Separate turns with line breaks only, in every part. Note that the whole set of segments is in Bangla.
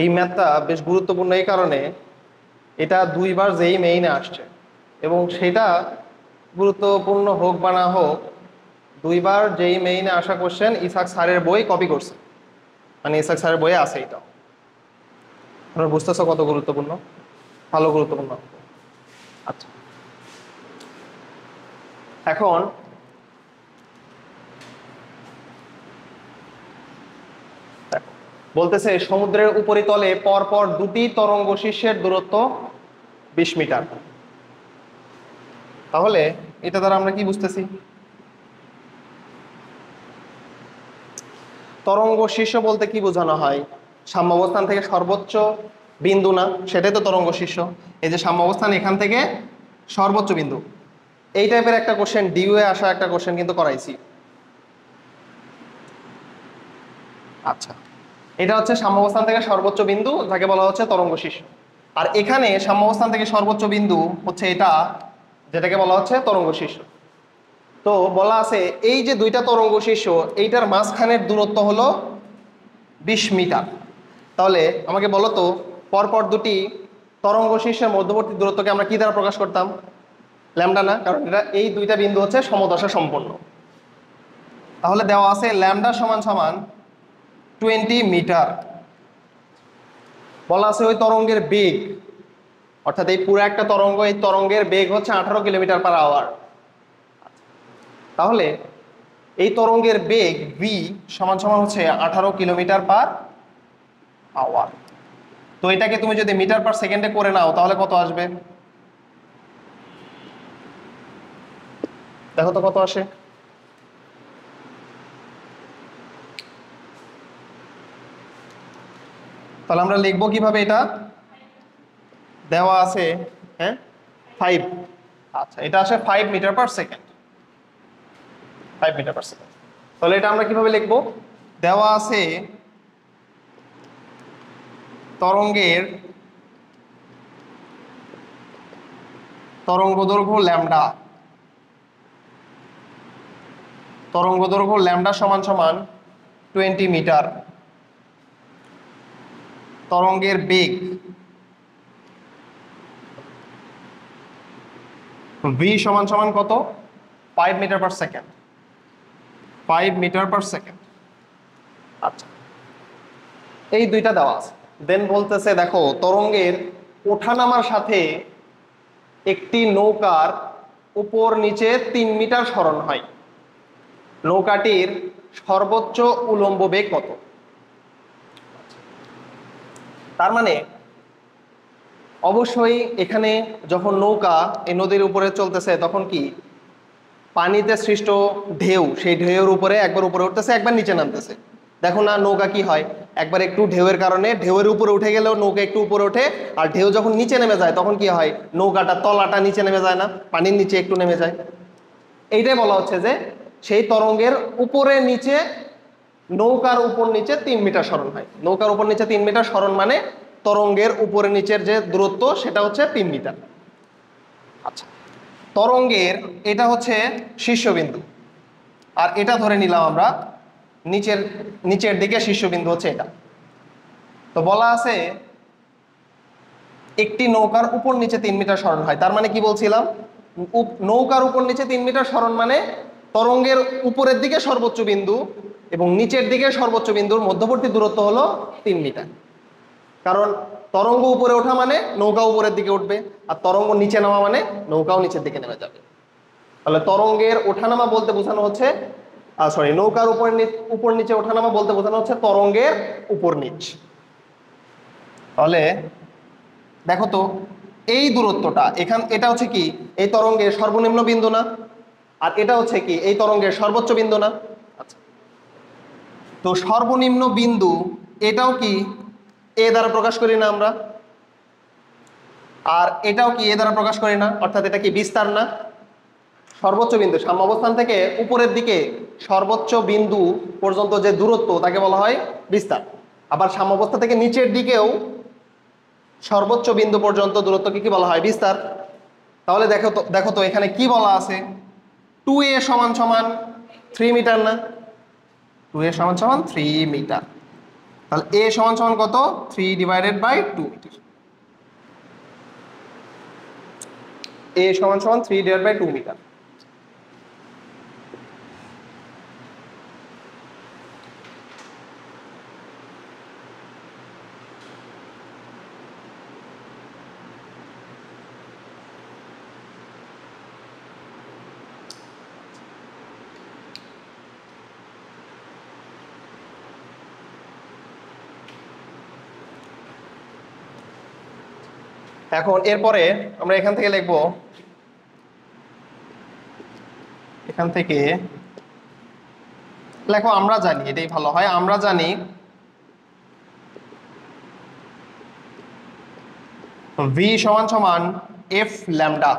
এই ম্যাথটা বেশ গুরুত্বপূর্ণ এই কারণে এটা দুইবার যেই মেইনে আসছে এবং সেটা গুরুত্বপূর্ণ হোক বা না হোক দুইবার যেই মেইনে আসা কোশ্চেন ইসাক স্যারের বই কপি করছে, মানে ইসাক স্যারের বইয়ে আছে। এটা আপনার বুঝতেছো কত গুরুত্বপূর্ণ? ভালো গুরুত্বপূর্ণ। আচ্ছা, এখন বলতেছে সমুদ্রের উপরিতলে পরপর দুটি তরঙ্গ শীর্ষের দূরত্ব 20 মিটার। তাহলে এটা দ্বারা আমরা কি বুঝতেছি? তরঙ্গ শীর্ষ বলতে কি বোঝানো হয়? সাম্যাবস্থান থেকে সর্বোচ্চ বিন্দু না, সেটাই তো তরঙ্গ শীর্ষ। এই যে সাম্যাবস্থান, এখান থেকে সর্বোচ্চ বিন্দু, এই টাইপের একটা কোশ্চেন, ডিউয়ে আসা একটা কোশ্চেন কিন্তু করাইছি। আচ্ছা, এটা হচ্ছে সাম্যাবস্থান থেকে সর্বোচ্চ বিন্দু, যাকে বলা হচ্ছে তরঙ্গ শীর্ষ। আর এখানে সাম্যাবস্থান থেকে সর্বোচ্চ বিন্দু হচ্ছে এটা, যেটাকে বলা হচ্ছে তরঙ্গ শীর্ষ। তো বলা আছে এই যে দুইটা তরঙ্গ শীর্ষ, এইটার মাঝখানের দূরত্ব হলো 20 মিটার। তাহলে আমাকে বলো তো, পরপর দুটি তরঙ্গ শীর্ষের মধ্যবর্তী দূরত্বকে আমরা কি দ্বারা প্রকাশ করতাম? ল্যামডা না, কারণ এটা এই দুইটা বিন্দু হচ্ছে সমদশা সম্পন্ন। তাহলে দেওয়া আছে ল্যামডা সমান সমান 20 মিটার। বলা আছে ওই তরঙ্গের বেগ, অর্থাৎ এই পুরো একটা তরঙ্গ, এই তরঙ্গের বেগ হচ্ছে 18 কিলোমিটার পার আওয়ার। তাহলে এই তরঙ্গের বেগ v সমান সমান হচ্ছে 18 কিলোমিটার পার আওয়ার। তো এটাকে তুমি যদি মিটার পার সেকেন্ডে করে নাও তাহলে কত আসবে? দেখো তো কত আসে। তাহলে আমরা লিখবো কিভাবে? এটা দেওয়া আছে, হ্যাঁ 5। আচ্ছা, এটা আসে 5 metre per second, 5 metre per second. তাহলে এটা আমরা কিভাবে লিখবো? দেওয়া আছে তরঙ্গের তরঙ্গদৈর্ঘ্য ল্যামডা, তরঙ্গদৈর্ঘ্য ল্যামডা সমান সমান 20 মিটার। তরঙ্গের বেগ v সমান সমান কত? 5 metre per second, 5 metre per second. আচ্ছা, এই দুইটা দেওয়া আছে। দেন বলতেছে দেখো তরঙ্গের ওঠানামার সাথে একটি নৌকার উপর নিচে 3 মিটার সরণ হয়, নৌকাটির সর্বোচ্চ উলম্ব বেগ কত? তার মানে অবশ্যই এখানে যখন নৌকা এই নদীর উপরে চলতেছে তখন কি পানিতে সৃষ্ট ঢেউ, সেই ঢেউয়ের উপরে একবার উপরে উঠতেছে, একবার নিচে নামতেছে। দেখো না নৌকা কি হয়, একবার একটু ঢেউয়ের কারণে ঢেউয়ের উপরে উঠে গেলেও নৌকা একটু উপরে ওঠে, আর ঢেউ যখন নিচে নেমে যায় তখন কি হয়, নৌকাটা তলাটা নিচে নেমে যায় না, পানির নিচে একটু নেমে যায়। এইটাই বলা হচ্ছে যে সেই তরঙ্গের উপরে নিচে, নৌকার উপর নিচে 3 মিটার সরণ হয়। নৌকার উপর নিচে 3 মিটার সরণ মানে তরঙ্গের উপরে নিচের যে দূরত্ব সেটা হচ্ছে 3 মিটার। আচ্ছা, তরঙ্গের এটা হচ্ছে শীর্ষবিন্দু, আর এটা ধরে নিলাম আমরা নিচের দিকে শীর্ষবিন্দু হচ্ছে এটা। তো বলা আছে একটি নৌকার উপর নিচে 3 মিটার সরণ হয়, তার মানে কি বলছিলাম, নৌকার উপর নিচে 3 মিটার সরণ মানে তরঙ্গের উপরের দিকে সর্বোচ্চ বিন্দু এবং নিচের দিকে সর্বোচ্চ বিন্দুর মধ্যবর্তী দূরত্ব হলো 3 মিটার। কারণ তরঙ্গ উপরে ওঠা মানে নৌকা উপরের দিকে উঠবে, আর তরঙ্গ নিচে নামা মানে নৌকাও নিচের দিকে নেমে যাবে। তাহলে তরঙ্গের ওঠানামা বলতে বোঝানো হচ্ছে, নৌকার উপর নিচে ওঠানামা বলতে বোঝানো হচ্ছে তরঙ্গের উপর নিচ। তাহলে দেখো তো এই দূরত্বটা এটা হচ্ছে কি এই তরঙ্গের সর্বনিম্ন বিন্দু না, আর এটা হচ্ছে কি এই তরঙ্গের সর্বোচ্চ বিন্দু না। আচ্ছা, তো সর্বনিম্ন বিন্দু এটাও কি এ দ্বারা প্রকাশ করি না আমরা, আর এটাও কি এ দ্বারা প্রকাশ করি না, অর্থাৎ এটা কি বিস্তার না? সর্বোচ্চ বিন্দু সাম্যাবস্থান থেকে উপরের দিকে সর্বোচ্চ বিন্দু পর্যন্ত যে দূরত্ব তাকে বলা হয় বিস্তার। আবার সাম্যাবস্থা থেকে নিচের দিকেও সর্বোচ্চ বিন্দু পর্যন্ত দূরত্বকে কি বলা হয়? বিস্তার। তাহলে দেখো তো এখানে কি বলা আছে, 2a সমান সমান 3 মিটার না, 2a সমান সমান 3 মিটার। তাহলে এ সমান সমান কত 3/2 মিটার। এ সমান সমান 3/2 মিটার। এখন এরপরে আমরা এখান থেকে লিখবো, এখান থেকে লেখো আমরা জানি, এটাই ভালো হয়, আমরা জানি ভি সমান সমান এফ ল্যামডা।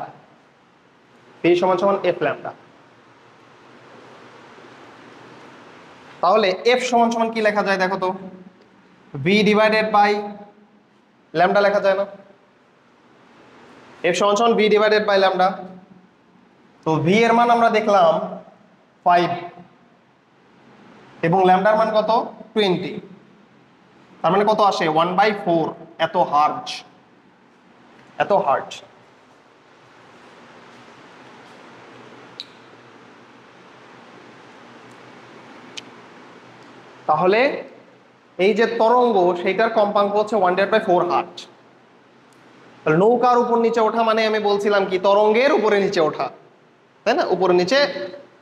ভি সমান সমান এফ ল্যামডা। তাহলে এফ সমান সমান কি লেখা যায় দেখো তো, ভি ডিভাইডেড বাই ল্যামডা লেখা যায় না? এফ সমান সমান ভি ডিভাইডেড বাই ল্যামডা। তো ভি এর মান আমরা দেখলাম 5 এবং ল্যামডার মান কত 20, তার মানে কত আসে 1/4 এত হার্জ, এত হার্জ। তাহলে এই যে তরঙ্গ সেইটার কম্পাঙ্ক হচ্ছে 1/4 হার্জ। নৌকার উপর নিচে ওঠা মানে আমি বলছিলাম কি তরঙ্গের উপরে নিচে ওঠা, তাই না? উপরে নিচে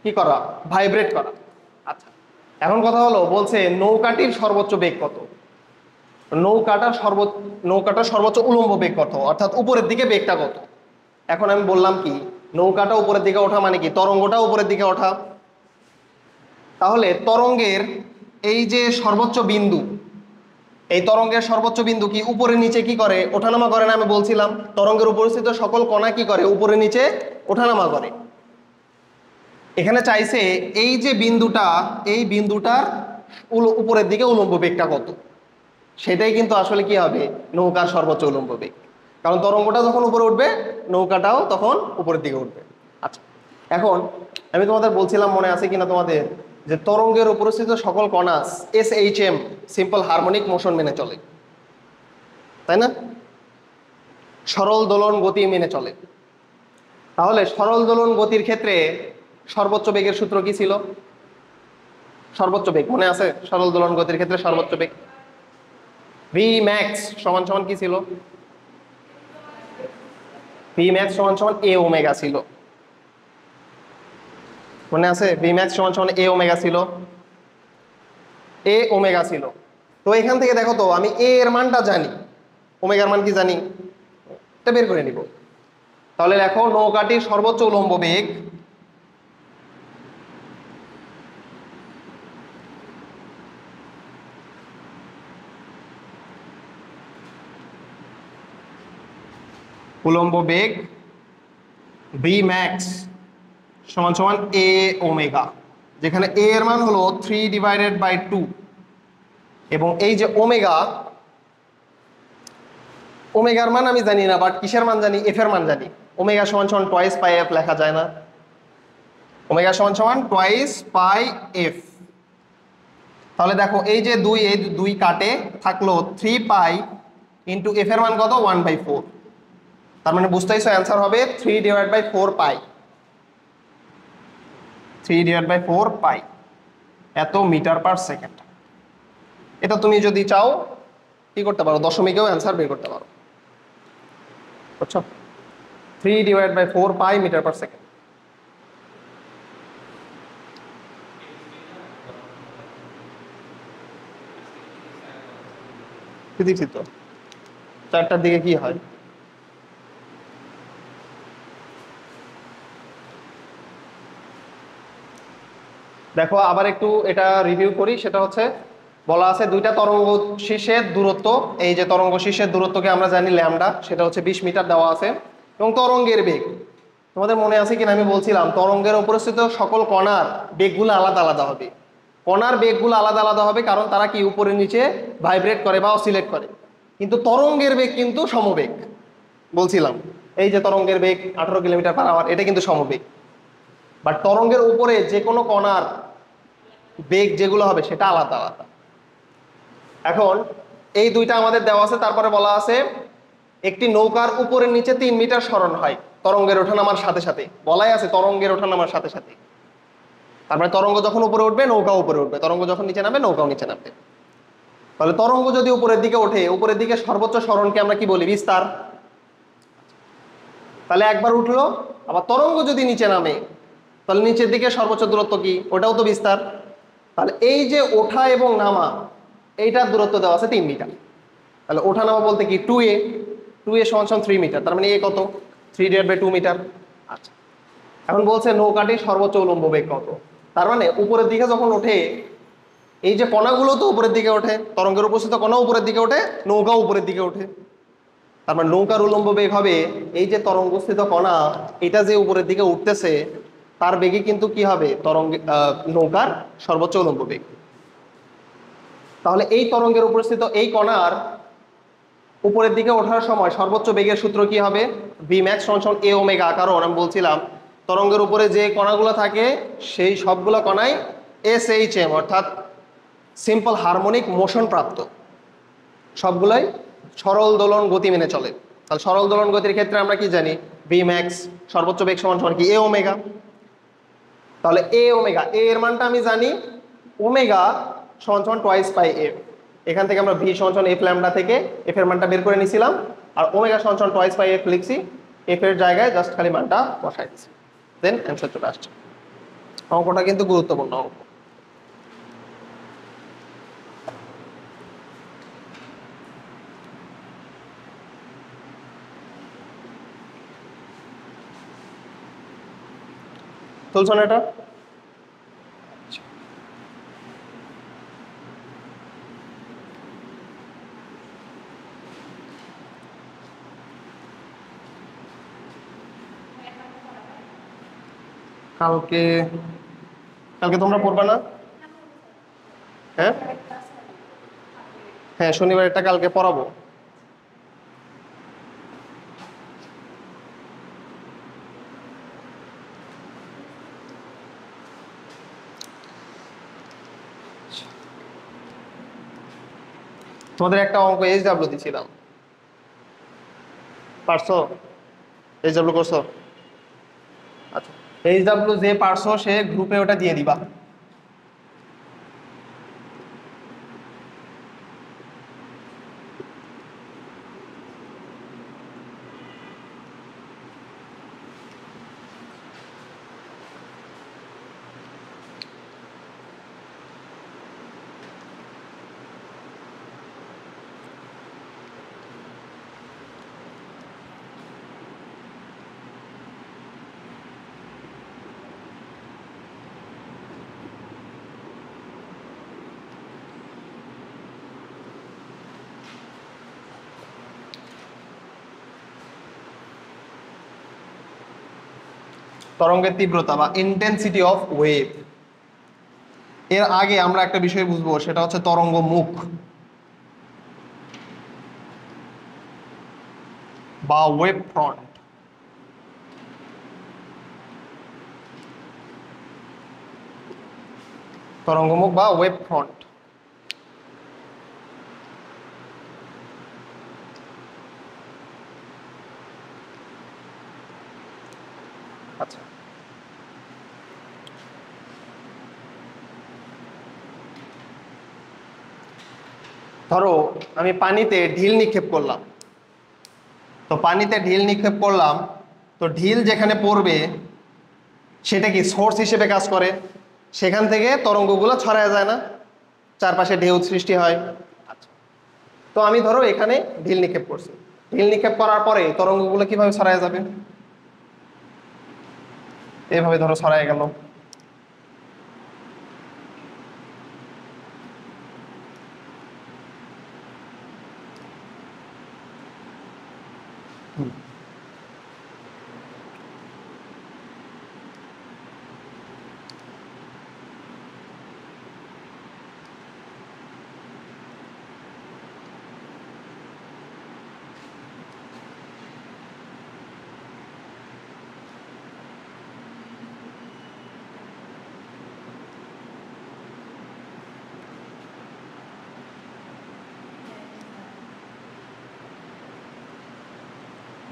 কি করা, ভাইব্রেট করা। আচ্ছা, এখন কথা হলো বলছে নৌকাটির সর্বোচ্চ বেগ কত, নৌকাটার সর্বোচ্চ উলম্ব বেগ কত, অর্থাৎ উপরের দিকে বেগটা কত। এখন আমি বললাম কি নৌকাটা উপরের দিকে ওঠা মানে কি তরঙ্গটা উপরের দিকে ওঠা। তাহলে তরঙ্গের এই যে সর্বোচ্চ বিন্দু, এই তরঙ্গের সর্বোচ্চ বিন্দু কি উপরে নিচে কি করে, ওঠানামা করে না? আমি বলছিলাম তরঙ্গের উপস্থিত সকল কণা কি করে, উপরে নিচে ওঠানামা করে। এখানে চাইছে এই যে বিন্দুটা, এই বিন্দুটার উপরের দিকে উলম্ব বেগটা কত, সেটাই কিন্তু আসলে কি হবে নৌকার সর্বোচ্চ উলম্ব বেগ। কারণ তরঙ্গটা যখন উপরে উঠবে নৌকাটাও তখন উপরের দিকে উঠবে। আচ্ছা, এখন আমি তোমাদের বলছিলাম, মনে আছে কিনা তোমাদের, যে তরঙ্গের উপস্থিত সকল কণা SHM সিম্পল হারমোনিক মোশন মেনে চলে, তাই না? সরল দোলন গতি মেনে চলে। তাহলে সরল দোলন গতির ক্ষেত্রে সর্বোচ্চ বেগের সূত্র কি ছিল? সর্বোচ্চ বেগ মনে আছে? সরল দোলন গতির ক্ষেত্রে সর্বোচ্চ বেগ ভি ম্যাক্স সমান সমান কি ছিল? ভি ম্যাক্স সমান সমান এ ওমেগা ছিল, মনে আছে? ভি ম্যাক্স সমান সমান এ ওমেগা ছিল, এ ওমেগা ছিল। তো এখান থেকে দেখো তো আমি এ এর মানটা জানি, ওমেগার মান কি জানি, এটা বের করে নিব। তাহলে দেখো নৌকাটির সর্বোচ্চ উলম্ব বেগ উলম্ব বেগ ভি ম্যাক্স সমান সমান এ ওমেগা, যেখানে এ এর মান হলো 3/2 এবং এই যে ওমেগা, ওমেগার মান আমি জানি না, বাট কিসের মান জানি, এফ এর মান জানি। ওমেগা সমান সমান টয়েস পাই এফ লেখা যায় না? ওমেগা সমান সমান টয়েস পাই এফ। তাহলে দেখো এই যে এই দুই কাটে থাকলো 3 পাই ইন্টু এফ এর মান কত 1/4, তার মানে বুঝতেইছো অ্যান্সার হবে 3/4 পাই, 3/4 পাই এত মিটার পার সেকেন্ড। এটা তুমি যদি চাও কি করতে পারো, দশমিকেও অ্যান্সার বের করতে পারো, বুঝছো? 3/4 পাই মিটার পার সেকেন্ড। দেখছি তো 4টার দিকে কি হয়। দেখো আবার একটু এটা রিভিউ করি, সেটা হচ্ছে বলা আছে দুইটা তরঙ্গ শীর্ষের দূরত্ব, এই যে তরঙ্গ শীর্ষের দূরত্বকে আমরা জানি ল্যামডা, সেটা হচ্ছে 20 মিটার দেওয়া আছে, এবং তরঙ্গের বেগ তোমাদের মনে আছে কিনা আমি বলছিলাম তরঙ্গের উপস্থিত সকল কণার বেগগুলো আলাদা আলাদা হবে। কণার বেগগুলো আলাদা আলাদা হবে কারণ তারা কি উপরে নিচে ভাইব্রেট করে বা অসিলেট করে, কিন্তু তরঙ্গের বেগ কিন্তু সমবেগ। বলছিলাম এই যে তরঙ্গের বেগ 18 কিলোমিটার/আওয়ার, এটা কিন্তু সমবেগ। বাট তরঙ্গের উপরে যে কোনো কণার বেগ যেগুলো হবে সেটা আলাদা আলাদা। এখন এই দুইটা আমাদের দেওয়া আছে, তারপরে বলা আছে একটি নৌকার উপরে নিচে 3 মিটার সরণ হয় তরঙ্গের ওঠানামার সাথে সাথে। বলাই আছে তরঙ্গের ওঠানামার সাথে সাথে, তারপরে তরঙ্গ যখন উপরে উঠবে নৌকা উপরে উঠবে, তরঙ্গ যখন নিচে নামবে নৌকাও নিচে নামবে। তাহলে তরঙ্গ যদি উপরের দিকে ওঠে, উপরের দিকে সর্বোচ্চ সরণকে আমরা কি বলি? বিস্তার। তাহলে একবার উঠলো, আবার তরঙ্গ যদি নিচে নামে তাহলে নিচের দিকে সর্বোচ্চ দূরত্ব কি? ওটাও তো বিস্তার। তাহলে এই যে ওঠা এবং নামা, এইটার দূরত্ব দেওয়া আছে 3 মিটার। তাহলে ওঠা নামা বলতে কি? 2a, 2a সমান 3 মিটার, তার মানে এ কত? 3/2 মিটার। আচ্ছা, এখন বলছে নৌকাটির সর্বোচ্চ উলম্ব বেগ কত। তার মানে উপরের দিকে যখন ওঠে, এই যে কণাগুলো তো উপরের দিকে ওঠে, তরঙ্গের উপস্থিত কণা উপরের দিকে ওঠে, নৌকাও উপরের দিকে ওঠে। তার মানে নৌকার উলম্ব বেগ হবে এই যে তরঙ্গস্থিত কণা, এটা যে উপরের দিকে উঠতেছে তার বেগে কিন্তু কি হবে? নৌকার সর্বোচ্চ উলম্ব বেগ। তাহলে এই তরঙ্গের উপস্থিত এই কণার উপরের দিকে ওঠার সময় সর্বোচ্চ বেগের সূত্র কি হবে? ভি ম্যাক্স সমান এ ওমেগা। কারণ আমি বলছিলাম তরঙ্গের উপরে যে কণাগুলো থাকে সেই সবগুলো কণাই SHM অর্থাৎ সিম্পল হারমোনিক মোশন প্রাপ্ত, সবগুলোই সরল দোলন গতি মেনে চলে। তাহলে সরল দোলন গতির ক্ষেত্রে আমরা কি জানি? ভি ম্যাক্স সর্বোচ্চ বেগ সমান সমান কি? এ ওমেগা। তাহলে এ ওমেগা, এ এর মানটা আমি জানি, ওমেগা সমান সমান টোয়াইস পাই এফ। এখান থেকে আমরা ভি সমান সমান এফ ল্যামডা থেকে এফ এর মানটা বের করে নিছিলাম, আর ওমেগা সমান সমান টোয়াইস পাই এফ লিখছি, এফ এর জায়গায় জাস্ট খালি মানটা বসাই দিচ্ছি, দেন অ্যান্সার চলে আসছে। অঙ্কটা কিন্তু গুরুত্বপূর্ণ অঙ্ক। তুলছো না এটা? কালকে কালকে তোমরা পড়বা না? হ্যাঁ হ্যাঁ, শনিবার এটা কালকে পড়াবো। তোমাদের একটা অঙ্ক HW দিছিলাম, পারছো? HW করছো? আচ্ছা, HW যে পারছো সে গ্রুপে ওটা দিয়ে দিবা। তরঙ্গের তীব্রতা বা ইন্টেন্সিটি অফ ওয়েভ, এর আগে আমরা একটা বিষয় বুঝবো, সেটা হচ্ছে তরঙ্গ মুখ বা ওয়েভ ফ্রন্ট। তরঙ্গমুখ বা ওয়েভ ফ্রন্ট। আচ্ছা, ধরো আমি পানিতে ঢিল নিক্ষেপ করলাম, তো পানিতে ঢিল নিক্ষেপ করলাম, তো ঢিল যেখানে পড়বে সেটা কি সোর্স হিসেবে কাজ করে, সেখান থেকে তরঙ্গগুলো ছড়ায় যায় না, চারপাশে ঢেউ সৃষ্টি হয়। আচ্ছা, তো আমি ধরো এখানে ঢিল নিক্ষেপ করছি, ঢিল নিক্ষেপ করার পরে তরঙ্গগুলো কিভাবে ছড়ায় যাবে? এভাবে ধরো ছড়ায় গেল।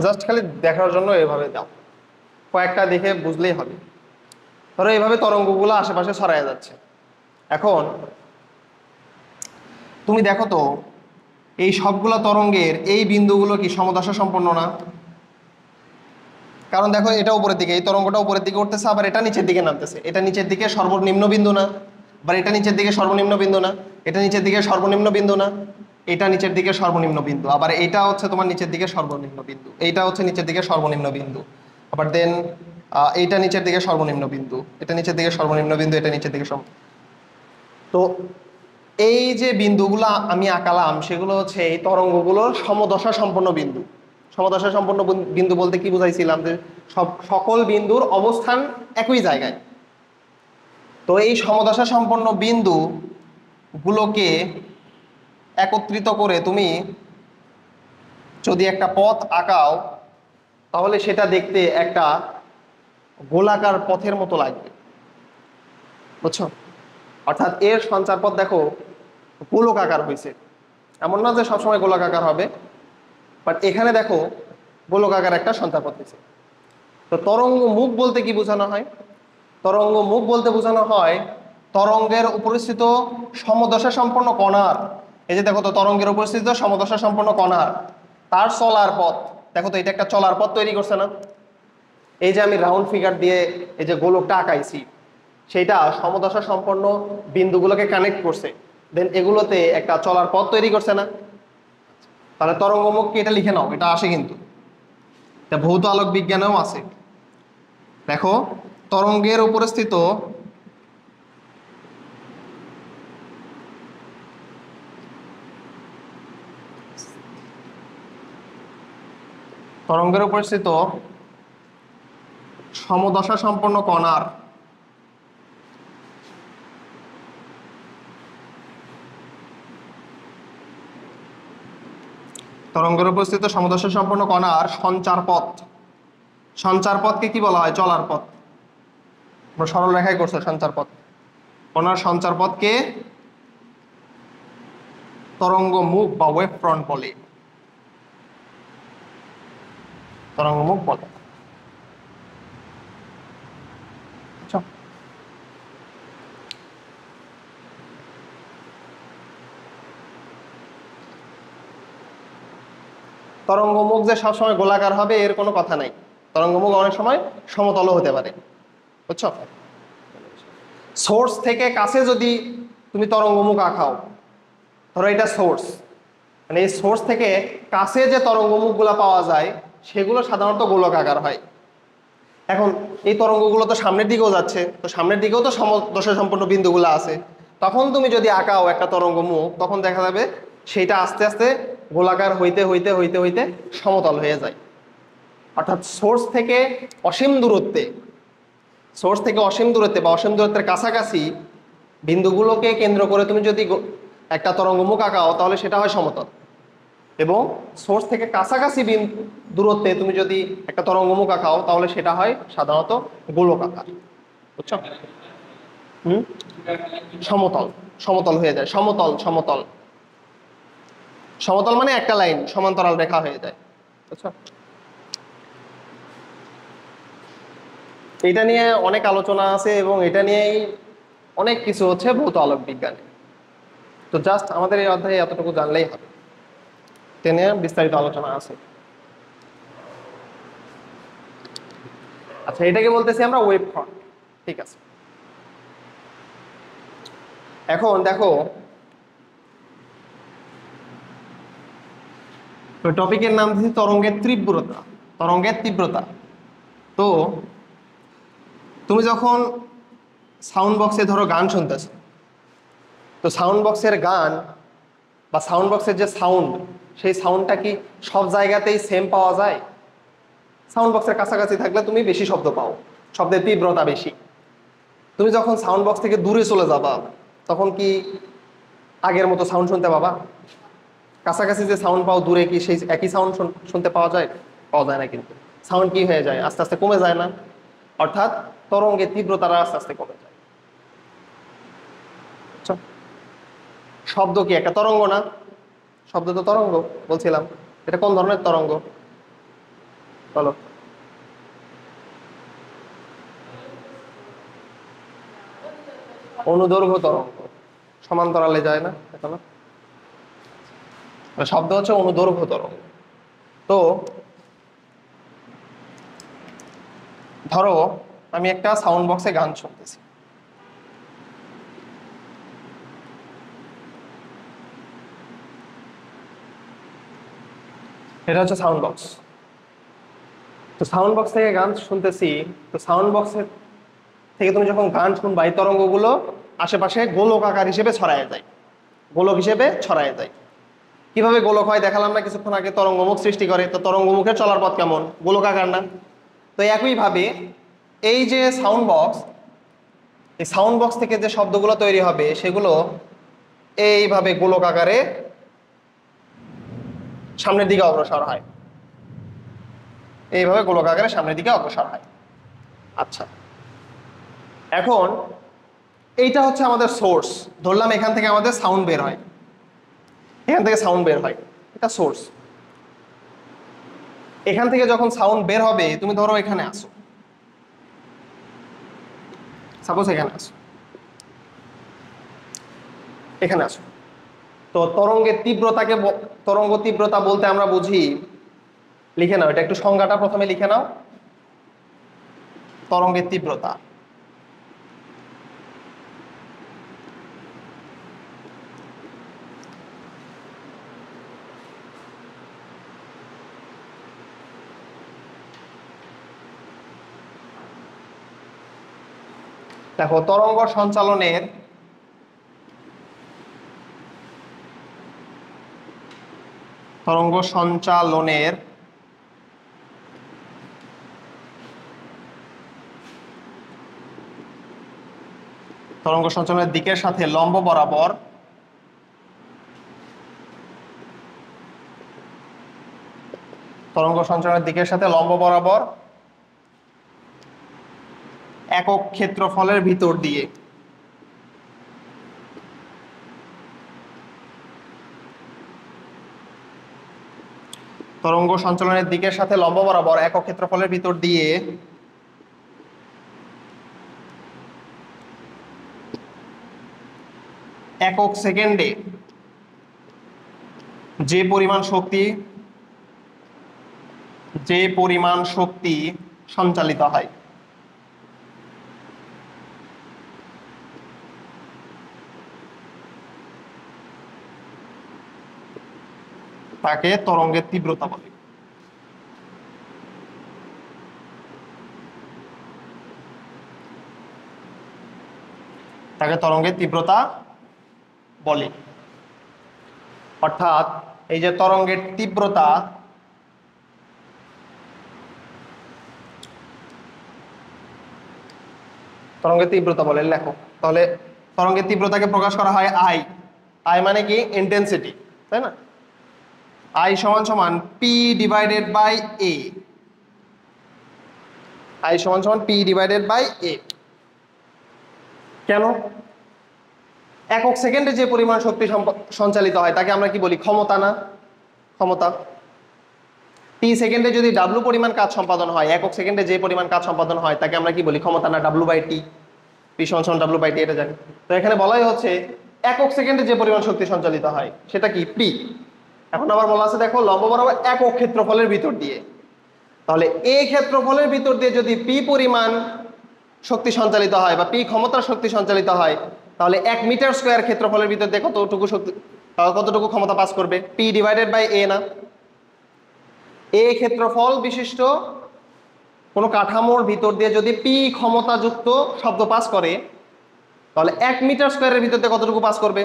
জাস্ট খালি দেখার জন্য এভাবে দাও, কয়েকটা দেখে বুঝলেই হবে। ধরো এইভাবে তরঙ্গগুলো আশেপাশে ছড়ায় যাচ্ছে। এখন তুমি দেখো তো এই সবগুলো তরঙ্গের এই বিন্দুগুলো কি সমদশা সম্পন্ন না? কারণ দেখো এটা উপরের দিকে, এই তরঙ্গটা উপরের দিকে উঠতেছে, আবার এটা নিচের দিকে নামতেছে। এটা নিচের দিকে সর্বনিম্ন বিন্দু না? আবার এটা নিচের দিকে সর্বনিম্ন বিন্দু না? এটা নিচের দিকে সর্বনিম্ন বিন্দু না? এটা নিচের দিকে সর্বনিম্ন বিন্দু, আবার এটা হচ্ছে তোমার নিচের দিকে সর্বনিম্ন বিন্দু, এইটা হচ্ছে নিচের দিকে সর্বনিম্ন বিন্দু, আবার দেন এইটা নিচের দিকে সর্বনিম্ন বিন্দু, এটা নিচের দিকে সর্বনিম্ন বিন্দু, এটা নিচের দিকে তো এই যে বিন্দুগুলো আমি আঁকালাম সেগুলো হচ্ছে এই তরঙ্গগুলোর সমদশা সম্পন্ন বিন্দু। সমদশা সম্পন্ন বিন্দু বলতে কি বুঝাইছিলাম, যে সকল বিন্দুর অবস্থান একই জায়গায়। তো এই সমদশা সম্পন্ন বিন্দু গুলোকে একত্রিত করে তুমি যদি একটা পথ আঁকাও তাহলে সেটা দেখতে একটা গোলাকার পথের মতো লাগবে, বুঝছো? অর্থাৎ এর সঞ্চারপথ দেখো গোলক আকার হয়েছে, এমন না যে সবসময় গোলক আকার হবে, বাট এখানে দেখো গোলক আকার একটা সঞ্চারপথ হয়েছে। তো তরঙ্গ মুখ বলতে কি বোঝানো হয়? তরঙ্গ মুখ বলতে বোঝানো হয় তরঙ্গের উপস্থিত সমদশা সম্পন্ন কণার, এই যে দেখো তো তরঙ্গের উপস্থিত সমদশা সম্পন্ন কণার তার চলার পথ। দেখো তো এটা একটা চলার পথ তৈরি করছে না? এই যে আমি রাউন্ড ফিগার দিয়ে এই যে গোলকটা আঁকাইছি, সেইটা সমদশা সম্পন্ন বিন্দুগুলোকে কানেক্ট করছে, দেন এগুলোতে একটা চলার পথ তৈরি করছে না? তাহলে তরঙ্গমুখকে এটা লিখে নাও, এটা আসে কিন্তু, এটা ভৌত আলোক বিজ্ঞানেও আছে। দেখো তরঙ্গের উপরে স্থিত তরঙ্গের উপরে স্থিত সমদশা সম্পন্ন কণার তরঙ্গের উপস্থিত সমদশা সম্পন্ন কণার সঞ্চারপথ, সঞ্চারপথকে কি বলা হয়? চলার পথ। সরল রেখায় করছে সঞ্চারপথ, কণার সঞ্চারপথকে তরঙ্গ মুখ বা ওয়েভ ফ্রন্ট বলে, তরঙ্গ মুখ বলে। তরঙ্গমুখ যে সবসময় গোলাকার হবে এর কোনো কথা নাই, তরঙ্গমুখ অনেক সময় সমতলও হতে পারে, বুঝছো? সোর্স থেকে কাছে যদি তুমি তরঙ্গমুখ আঁকাও, ধরো এটা সোর্স, মানে এই সোর্স থেকে কাছে যে তরঙ্গমুখগুলো পাওয়া যায় সেগুলো সাধারণত গোলক আকার হয়। এখন এই তরঙ্গগুলো তো সামনের দিকেও যাচ্ছে, তো সামনের দিকেও তো সমদশা সম্পন্ন বিন্দুগুলো আছে, তখন তুমি যদি আঁকাও একটা তরঙ্গমুখ তখন দেখা যাবে সেইটা আস্তে আস্তে গোলাকার হইতে হইতে হইতে হইতে সমতল হয়ে যায়। অর্থাৎ সোর্স থেকে অসীম দূরত্বে, সোর্স থেকে অসীম দূরত্বে বা অসীম দূরত্বের কাছাকাছি বিন্দুগুলোকে কেন্দ্র করে তুমি যদি একটা তরঙ্গমুখ আঁকাও তাহলে সেটা হয় সমতল, এবং সোর্স থেকে কাছাকাছি দূরত্বে তুমি যদি একটা তরঙ্গমুখ আঁকাও তাহলে সেটা হয় সাধারণত গোলক আকার, বুঝছো? সমতল, সমতল হয়ে যায়, সমতল সমতল সমতল মানে একটা লাইন সমান্তরাল রেখা হয়ে যায়, বুঝছো? এটা নিয়ে অনেক আলোচনা আছে এবং এটা নিয়েই অনেক কিছু হচ্ছে ভৌত আলোক বিজ্ঞানে। তো জাস্ট আমাদের এই অধ্যায়ে এতটুকু জানলেই হবে, এটা নিয়ে বিস্তারিত আলোচনা আছে। আচ্ছা, এটাকে বলতেছি আমরা ওয়েভ ফ্রন্ট, ঠিক আছে? এখন দেখো টপিকের নাম দিচ্ছি তরঙ্গের তীব্রতা, তরঙ্গের তীব্রতা। তো তুমি যখন সাউন্ড বক্সে ধরো গান শুনতেছ, তো সাউন্ড বক্সের গান বা সাউন্ড বক্সের যে সাউন্ড, সেই সাউন্ডটা কি সব জায়গাতেই সেম পাওয়া যায়? সাউন্ড বক্সের কাছাকাছি থাকলে তুমি বেশি শব্দ পাও, শব্দের তীব্রতা বেশি। তুমি যখন সাউন্ড বক্স থেকে দূরে চলে যাবা তখন কি আগের মতো সাউন্ড শুনতে পাবা? কাছাকাছি যে সাউন্ড পাও দূরে কি সেই একই সাউন্ড শুনতে পাওয়া যায়? পাওয়া যায় না, কিন্তু সাউন্ড কি হয়ে যায়? আস্তে আস্তে কমে যায় না? অর্থাৎ তরঙ্গের তীব্রতাটা আস্তে আস্তে কমে যায়। শব্দ কি একটা তরঙ্গ না? শব্দ তো তরঙ্গ বলছিলাম, এটা কোন ধরনের তরঙ্গ? চলো, অনুদৈর্ঘ্য তরঙ্গ সমান্তরালে যায় না এখনো, শব্দ হচ্ছে অনুদৈর্ঘ্য তরঙ্গ। তো ধরো আমি একটা সাউন্ড বক্সে গান শুনতেছি, এটা হচ্ছে সাউন্ড বক্স। তো সাউন্ড বক্স থেকে গান শুনতেছি, তো সাউন্ড বক্সের থেকে তুমি যখন গান শুনবা এই তরঙ্গগুলো আশেপাশে গোলক আকার হিসেবে ছড়ায় যায়, গোলক হিসেবে ছড়ায় যায়। কিভাবে গোলক হয় দেখালাম না কিছুক্ষণ আগে, তরঙ্গমুখ সৃষ্টি করে। তো তরঙ্গমুখের চলার পথ কেমন? গোলক আকার না? তো একইভাবে এই যে সাউন্ড বক্স, এই সাউন্ড বক্স থেকে যে শব্দগুলো তৈরি হবে সেগুলো এইভাবে গোলক আকারে সামনের দিকে অগ্রসর হয়, এইভাবে গোলক আকারে সামনের দিকে অগ্রসর হয়। আচ্ছা, এখন এইটা হচ্ছে আমাদের সোর্স। ধরলাম এখান থেকে আমাদের সাউন্ড বের হয়, এখান থেকে সাউন্ড বের হয়, এটা সোর্স। এখান থেকে যখন সাউন্ড বের হবে, তুমি ধরো এখানে আসো, সাপোজ এখানে আসো, এখানে আসো। তো তরঙ্গের তীব্রতাকে, তরঙ্গ তীব্রতা বলতে আমরা বুঝি, লিখে নাও এটা একটু, সংজ্ঞাটা প্রথমে লিখে নাও। তরঙ্গের তীব্রতা দেখো, তরঙ্গ সঞ্চালনের তরঙ্গ সঞ্চালনের তরঙ্গ সঞ্চালনের দিকের সাথে লম্ব বরাবর তরঙ্গ সঞ্চালনের দিকের সাথে লম্ব বরাবর একক ক্ষেত্রফলের ভিতর দিয়ে তরঙ্গ সঞ্চালনের দিকের সাথে লম্ব বরাবর একক ক্ষেত্রফলের ভিতর দিয়ে একক সেকেন্ডে যে পরিমাণ শক্তি সঞ্চালিত হয় তাকে তরঙ্গের তীব্রতা বলে। তাকে তরঙ্গের তীব্রতা বলে। অর্থাৎ এই যে তরঙ্গের তীব্রতা, তরঙ্গের তীব্রতা বলে লেখো। তাহলে তরঙ্গের তীব্রতাকে প্রকাশ করা হয় আই। আই মানে কি? ইন্টেন্সিটি, তাই না? আই সমান সমান P divided by A. I সমান সমান পি ডিভাইডেড বাই এ। কেন? একক সেকেন্ডে যে পরিমাণ শক্তি সঞ্চালিত হয় তাকে আমরা কি বলি? ক্ষমতা না? ক্ষমতা। টি সেকেন্ডে যদি ডাব্লু পরিমাণ কাজ সম্পাদন হয়, একক সেকেন্ডে যে পরিমাণ কাজ সম্পাদন হয় তাকে আমরা কি বলি? ক্ষমতা না? W by T. পি সমান সমান ডাব্লু বাই টি, এটা জানি। তো এখানে বলাই হচ্ছে একক সেকেন্ডে যে পরিমাণ শক্তি সঞ্চালিত হয় সেটা কি? পি। এখন আবার বলা আছে দেখো, লম্ব বরাবর একক ক্ষেত্রফলের ভিতর দিয়ে। তাহলে এই ক্ষেত্রফলের ভিতর দিয়ে যদি পি পরিমাণ শক্তি সঞ্চালিত হয় বা পি ক্ষমতার শক্তি সঞ্চালিত হয়, তাহলে 1 মিটার স্কয়ার ক্ষেত্রফলের ভিতর দিয়ে কতটুকু শক্তি, কতটুকু ক্ষমতা পাস করবে? পি ডিভাইডেড বাই এ না? এ ক্ষেত্রফল বিশিষ্ট কোনো কাঠামোর ভিতর দিয়ে যদি পি ক্ষমতাযুক্ত শব্দ পাস করে, তাহলে 1 মিটার স্কয়ারের ভিতর দিয়ে কতটুকু পাস করবে?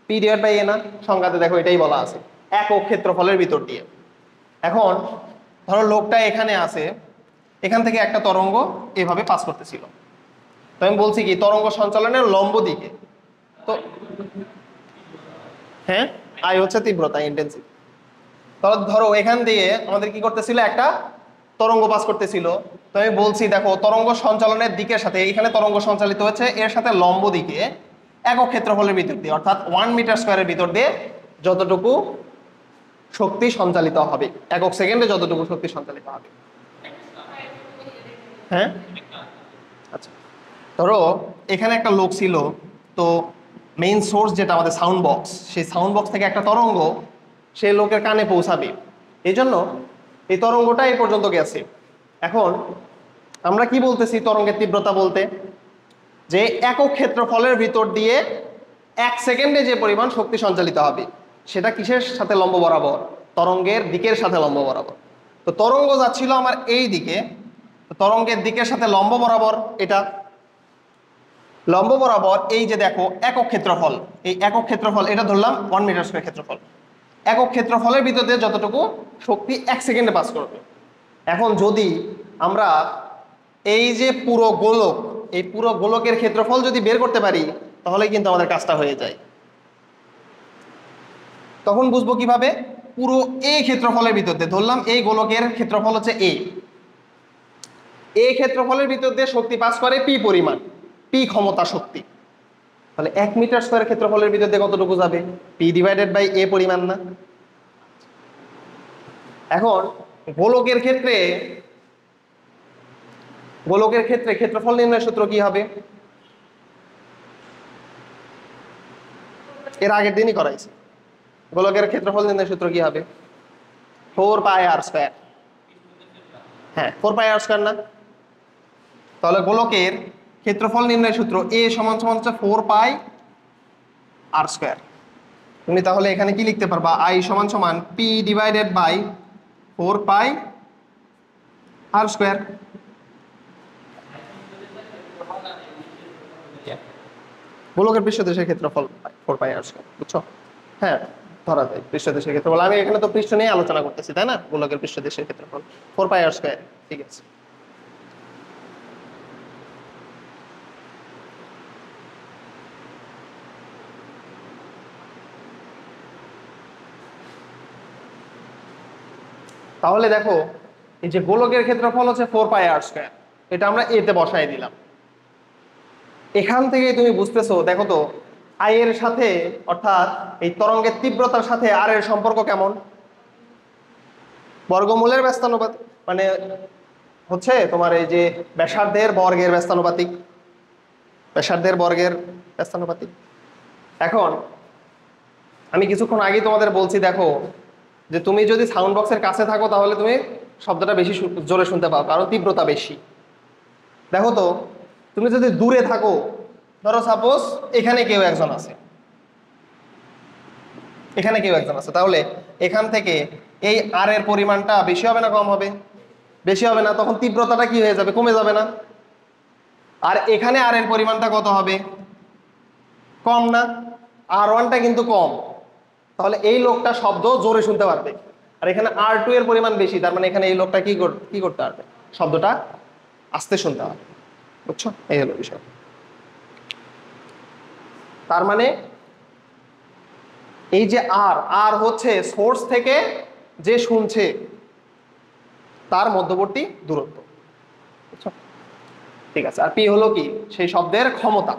পি ডিভাইড বাই এ না? সংজ্ঞাতে দেখো এটাই বলা আছে, একক ক্ষেত্রফলের ভিতর দিয়ে। এখন ধরো লোকটা এখানে আছে, এখান থেকে একটা তরঙ্গ এভাবে পাস করতেছিল। তো আমি বলছি কি? তরঙ্গ সঞ্চালনের লম্ব দিকে। তো হ্যাঁ, আই হচ্ছে তীব্রতা, ইন্টেন্সিটি। তাহলে ধরো এখান দিয়ে আমাদের কি করতেছিল? একটা তরঙ্গ পাস করতেছিল। তো আমি বলছি দেখো, তরঙ্গ সঞ্চালনের দিকের সাথে, এখানে তরঙ্গ সঞ্চালিত হচ্ছে, এর সাথে লম্ব দিকে একক ক্ষেত্রফলের ভিতর দিয়ে, অর্থাৎ 1 মিটার স্কয়ারের ভিতর দিয়ে যতটুকু শক্তি সঞ্চালিত হবে, একক সেকেন্ডে যতটুকু শক্তি সঞ্চালিত হবে। হ্যাঁ আচ্ছা, ধরো এখানে একটা লোক ছিল, তো মেইন সোর্স যেটা আমাদের সাউন্ড বক্স, সেই সাউন্ড বক্স থেকে একটা তরঙ্গ সেই লোকের কানে পৌঁছাবে, এই জন্য এই তরঙ্গটা এই পর্যন্ত গেছে। এখন আমরা কি বলতেছি তরঙ্গের তীব্রতা বলতে, যে একক ক্ষেত্রফলের ভিতর দিয়ে 1 সেকেন্ডে যে পরিমাণ শক্তি সঞ্চালিত হবে সেটা কিসের সাথে লম্ব বরাবর, তরঙ্গের দিকের সাথে লম্ব বরাবর। তো তরঙ্গ যাচ্ছিল আমার এই দিকে, তরঙ্গের দিকের সাথে লম্ব বরাবর, এটা লম্ব বরাবর এই যে দেখো একক ক্ষেত্রফল, এই একক ক্ষেত্রফল এটা ধরলাম 1 মিটার স্কয়ার ক্ষেত্রফল, একক ক্ষেত্রফলের ভিতর দিয়ে যতটুকু শক্তি 1 সেকেন্ডে পাস করবে। এখন যদি আমরা এই যে পুরো গোলক, এই পুরো গোলকের ক্ষেত্রফল যদি বের করতে পারি তাহলে কিন্তু আমাদের কাজটা হয়ে যায়। তখন বুঝবো কিভাবে, পুরো এ ক্ষেত্রফলের ভিতর দিয়ে ধরলাম এই গোলকের ক্ষেত্রফল হচ্ছে এ ক্ষেত্রফলের ভিতর দিয়ে শক্তি পাস করে পি পরিমাণ, পি ক্ষমতা শক্তি, তাহলে 1 মিটার স্কয়ার ক্ষেত্রফলের ভিতর দিয়ে কতটুকু যাবে, পি ডিভাইডেড বাই এ পরিমাণ না। এখন গোলকের ক্ষেত্রে ক্ষেত্রফল নির্ণয়ের সূত্র কি হবে, এর আগের দিনই করাইছে। গোলকের ক্ষেত্রফল নির্ণয়ের সূত্র কি হবে, 4πr²। হ্যাঁ 4πr² না, তাহলে গোলকের ক্ষেত্রফল নির্ণয়ের সূত্র এ সমান সমান হচ্ছে 4πr²। তুমি তাহলে এখানে কি লিখতে পারবা, আই সমান সমান পি ডিভাইডেড বাই 4πr²। গোলকের পৃষ্ঠদেশের ক্ষেত্রফল 4πr², বুঝছো? হ্যাঁ ধরা যায় পৃষ্ঠদেশের ক্ষেত্রফল, আমি এখানে তো পৃষ্ঠ নিয়ে আলোচনা করতেছি তাই না, গোলকের পৃষ্ঠদেশের ক্ষেত্রফল 4πr², ঠিক আছে। তাহলে দেখো এই যে গোলকের ক্ষেত্রফল হচ্ছে 4πr², এটা আমরা এতে বসাই দিলাম। এখান থেকে তুমি বুঝতেছো, দেখো তো আই এর সাথে অর্থাৎ এই তরঙ্গের তীব্রতার সাথে আর এর সম্পর্ক কেমন, বর্গমূলের ব্যস্তানুপাতিক, মানে হচ্ছে তোমার এই যে ব্যাসার্ধের বর্গের ব্যস্তানুপাতিক, ব্যাসার্ধের বর্গের ব্যস্তানুপাতিক। এখন আমি কিছুক্ষণ আগেই তোমাদের বলছি, দেখো যে তুমি যদি সাউন্ড বক্সের কাছে থাকো তাহলে তুমি শব্দটা বেশি জোরে শুনতে পাও, কারণ তীব্রতা বেশি। দেখো তো তুমি যদি দূরে থাকো, ধরো সাপোজ এখানে কেউ একজন আছে, এখানে কেউ একজন আছে, তাহলে এখান থেকে এই আর এর পরিমাণটা বেশি হবে না কম হবে, বেশি হবে না, তখন তীব্রতাটা কি হয়ে যাবে, কমে যাবে না। আর এখানে আর এর পরিমাণটা কত হবে, কম না, R1টা কিন্তু কম, তাহলে এই লোকটা শব্দ জোরে শুনতে পারবে। আর এখানে R2 এর পরিমাণ বেশি, তার মানে এখানে এই লোকটা কি করতে পারবে, শব্দটা আস্তে শুনতে পারবে, বুঝছো? এই হলো বিষয়। তার মানে এই যে আর হচ্ছে সোর্স থেকে যে শুনছে তার মধ্যবর্তী দূরত্ব, বুঝছো? ঠিক আছে। আর পি হলো কি, সেই শব্দের ক্ষমতা।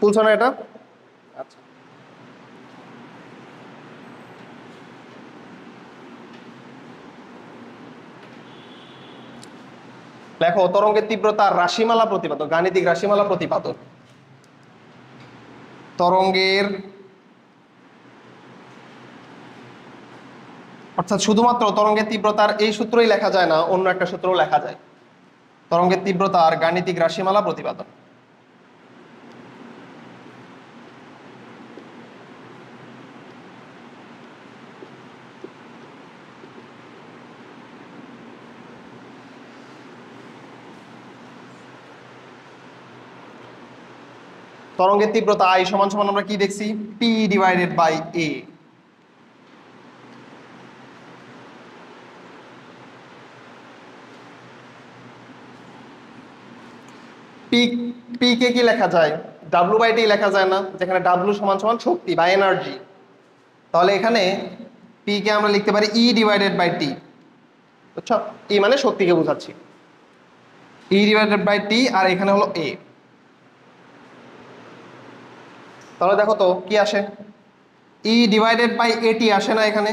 বুঝছো না এটা? আচ্ছা, লেখো তরঙ্গের তীব্রতার রাশিমালা প্রতিপাদক, গাণিতিক রাশিমালা প্রতিপাদক। তরঙ্গের অর্থাৎ শুধুমাত্র তরঙ্গের তীব্রতার এই সূত্রই লেখা যায় না, অন্য একটা সূত্রও লেখা যায়, তরঙ্গের তীব্রতার গাণিতিক রাশিমালা প্রতিপাদক। তরঙ্গের তীব্রতা আই সমান সমান আমরা কি দেখছি, P divided by A. P কে কি লেখা যায়, ডাব্লু বাই টি লেখা যায় না, যেখানে ডাব্লু সমান সমান শক্তি বা এনার্জি। তাহলে এখানে পি কে আমরা লিখতে পারি ই ডিভাইডেড বাই টি, বুঝছো? ই মানে শক্তিকে বোঝাচ্ছি, ই ডিভাইডেড বাই টি, আর এখানে হলো এ। তাহলে দেখো তো কি আসে, ই ডিভাইডেড বাই এটি আসে না এখানে,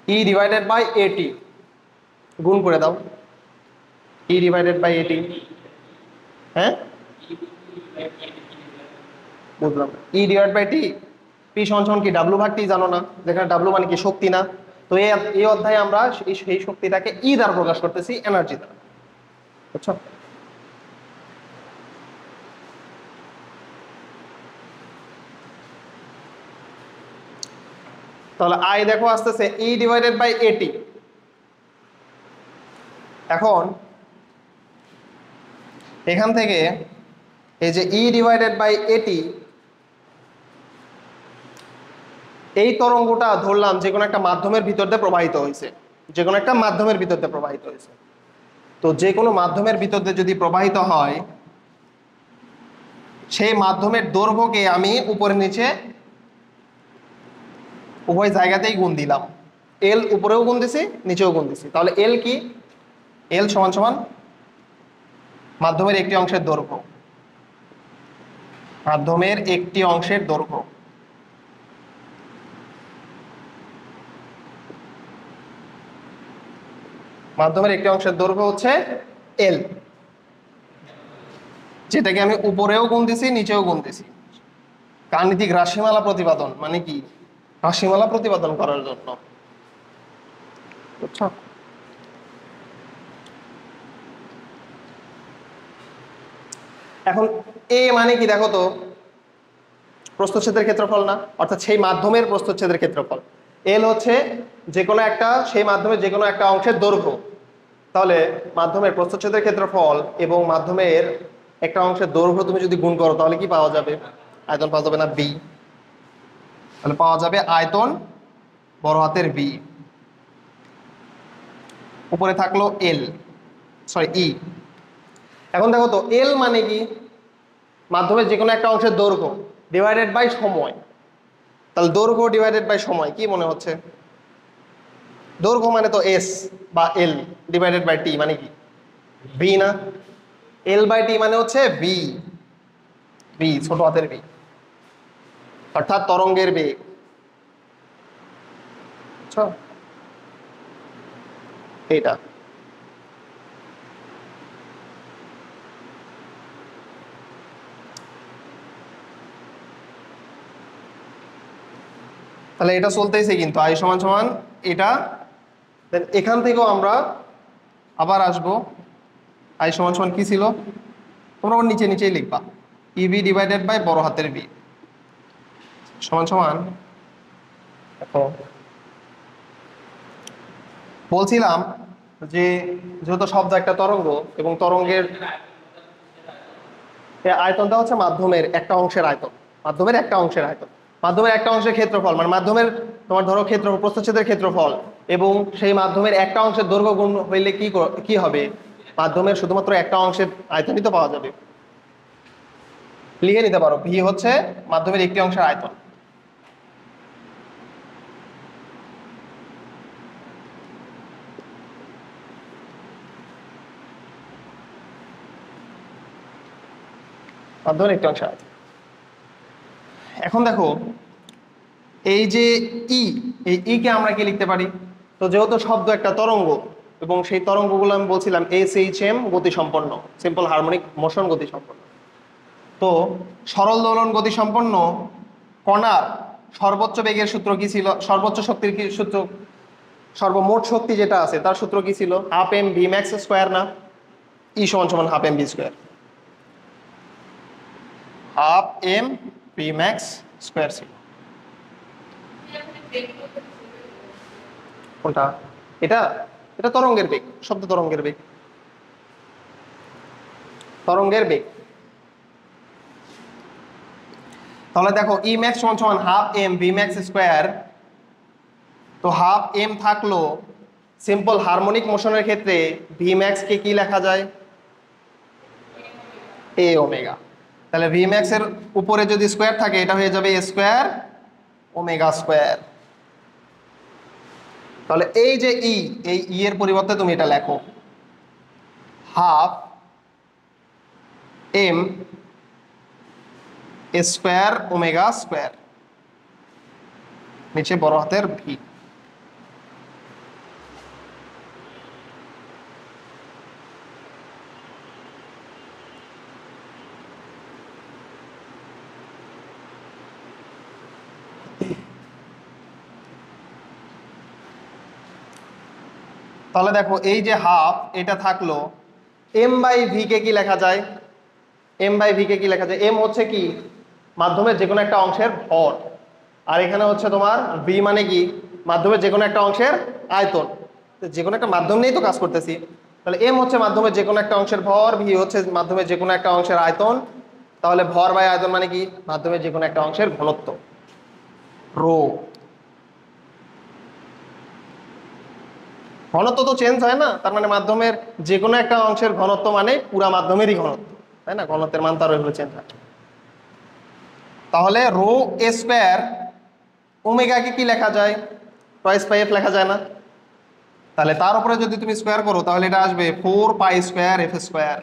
ই ডিভাইডেড বাই এটি গুণ করে দাও, ই ডিভাইডেড বাই এটি। হ্যাঁ বুঝলাম, E divide by T, P সমান কি ডাব্লু ভাগ টি, জানো না, যেখানে ডাব্লু মানে কি শক্তি না। তো এই অধ্যায়ে আমরা সেই শক্তিটাকে ই দ্বারা প্রকাশ করতেছি, এনার্জি দ্বারা, বুঝছো? তাহলে আই দেখো আসতেছে ই ডিভাইডেড বাই এটি। এখন এখান থেকে এই যে ই ডিভাইডেড বাই এটি, এই তরঙ্গটা ধরলাম যে কোনো একটা মাধ্যমের ভিতর দিয়ে প্রবাহিত হয়েছে, যে কোনো একটা মাধ্যমের ভিতর দিয়ে প্রবাহিত হয়েছে। তো যে কোনো মাধ্যমের ভিতর দিয়ে যদি প্রবাহিত হয়, সেই মাধ্যমের দৈর্ঘ্যকে আমি উপরে নিচে উভয় জায়গাতেই গুণ দিলাম, এল উপরেও গুণ দিছি নিচেও গুণ দিছি। তাহলে এল কি, এল সমান সমান মাধ্যমের একটি অংশের দৈর্ঘ্য, মাধ্যমের একটি অংশের দৈর্ঘ্য। মাধ্যমের একটি অংশের দৈর্ঘ্য হচ্ছে এল, যেটাকে আমি উপরেও গুণ দিছি নিচেও গুণ দিছি। গাণিতিক রাশিমালা প্রতিপাদন মানে কি, রাশিমালা প্রতিপাদন করার জন্য, বুঝছো? এখন এ মানে কি দেখো তো, প্রস্থচ্ছেদের ক্ষেত্রফল না, অর্থাৎ সেই মাধ্যমের প্রস্থচ্ছেদের ক্ষেত্রফল। এল হচ্ছে যে কোনো একটা, সেই মাধ্যমের যে কোনো একটা অংশের দৈর্ঘ্য। তাহলে মাধ্যমের প্রস্থচ্ছেদের ক্ষেত্রফল এবং মাধ্যমের একটা অংশের দৈর্ঘ্য তুমি যদি গুণ করো তাহলে কি পাওয়া যাবে, আয়তন পাওয়া যাবে না, বি। তাহলে পাওয়া যাবে আয়তন বড় হাতের বি, উপরে থাকলো এল, সরি ই। এখন দেখো তো এল মানে কি, মাধ্যমের যে কোনো একটা অংশের দৈর্ঘ্য ডিভাইডেড বাই সময়। তাহলে দৈর্ঘ্য ডিভাইডেড বাই সময় কি মনে হচ্ছে, দৈর্ঘ্য মানে তো এস বা এল ডিভাইডেড বাই টি মানে কি বি না, এল বাই টি মানে হচ্ছে বি, বি ছোট হাতের বি, অর্থাৎ তরঙ্গের বেগ। এইটা তাহলে এটা চলতেছে কিন্তু আই সমান সমান এটা। এখান থেকেও আমরা আবার আসবো, আই সমান সমান কি ছিল, তোমরা ওর নিচে নিচেই লিখবা, ইবি ডিভাইডেড বাই বড় হাতের বি সমান সমান, দেখো বলছিলাম যে যেহেতু শব্দ একটা তরঙ্গ এবং তরঙ্গের আয়তনটা হচ্ছে মাধ্যমের একটা অংশের আয়তন, মাধ্যমের একটা অংশের আয়তন, মাধ্যমের একটা অংশের ক্ষেত্রফল মানে মাধ্যমের তোমার ধরো ক্ষেত্রফল প্রস্থচ্ছেদের ক্ষেত্রফল এবং সেই মাধ্যমের একটা অংশের দৈর্ঘ্য গুণ হইলে কি হবে, মাধ্যমের শুধুমাত্র একটা অংশের আয়তনই তো পাওয়া যাবে। লিখে নিতে পারো ভি হচ্ছে মাধ্যমের একটি অংশের আয়তন। মাধ্যমের একটি অংশের আয়তন। এখন দেখো এই যে ই, এই ই কে আমরা কি লিখতে পারি, তো যেহেতু শব্দ একটা তরঙ্গ এবং সেই তরঙ্গগুলো আমি বলছিলাম SHM গতিসম্পন্ন, সিম্পল হারমোনিক মোশন গতিসম্পন্ন। তো সরল দোলন গতিসম্পন্ন কণার সর্বোচ্চ বেগের সূত্র কি ছিল, সর্বোচ্চ শক্তির কি সূত্র, সর্বমোট শক্তি যেটা আছে তার সূত্র কি ছিল, half M V max square না, ই সমান সমান half M V square, half M V max square ছিল। কোনটা, এটা এটা তরঙ্গের বেগ, শব্দ তরঙ্গের বেগ, তরঙ্গের বেগ। তাহলে দেখো ই ম্যাক্স সমান সমান half M V max square, তো হাফ এম থাকলো, সিম্পল হারমোনিক মোশনের ক্ষেত্রে ভি ম্যাক্স কে কি লেখা যায়, এ ওমেগা। তাহলে ভি ম্যাক্স এর উপরে যদি স্কোয়ার থাকে এটা হয়ে যাবে এ স্কোয়ার ওমেগা স্কোয়ার। তাহলে এই যে এই ই এর পরিবর্তে তুমি এটা লেখো half M square omega square, নিচে বড় হাতের ভি। তাহলে দেখো এই যে হাফ এটা থাকলো, এম বাই ভি কে কি লেখা যায়? এম বাই ভি কে কি লেখা যায়? এম হচ্ছে কি মাধ্যমের যে কোনো একটা অংশের ভর, আর এখানে হচ্ছে তোমার ভি মানে কি মাধ্যমের যে কোনো একটা অংশের আয়তন। যে কোনো একটা মাধ্যম নিয়েই তো কাজ করতেছি, তাহলে এম হচ্ছে মাধ্যমের যে কোনো একটা অংশের ভর, ভি হচ্ছে মাধ্যমের যে কোনো একটা অংশের আয়তন। তাহলে ভর বাই আয়তন মানে কি মাধ্যমের যে কোনো একটা অংশের ঘনত্ব রো। ঘনত্ব তো চেঞ্জ হয় না, তার মানে মাধ্যমের যে কোনো একটা অংশের ঘনত্ব মানে পুরা মাধ্যমেরই ঘনত্ব, তাই না? ঘনত্বের মান তার ওইভাবে চেঞ্জ হয়। তাহলে রো এ স্কোয়ার ওমেগাকে কি লেখা যায়? টয়েস পাই এফ লেখা যায় না? তাহলে তার উপরে যদি তুমি স্কোয়ার করো তাহলে এটা আসবে 4 পাই square F square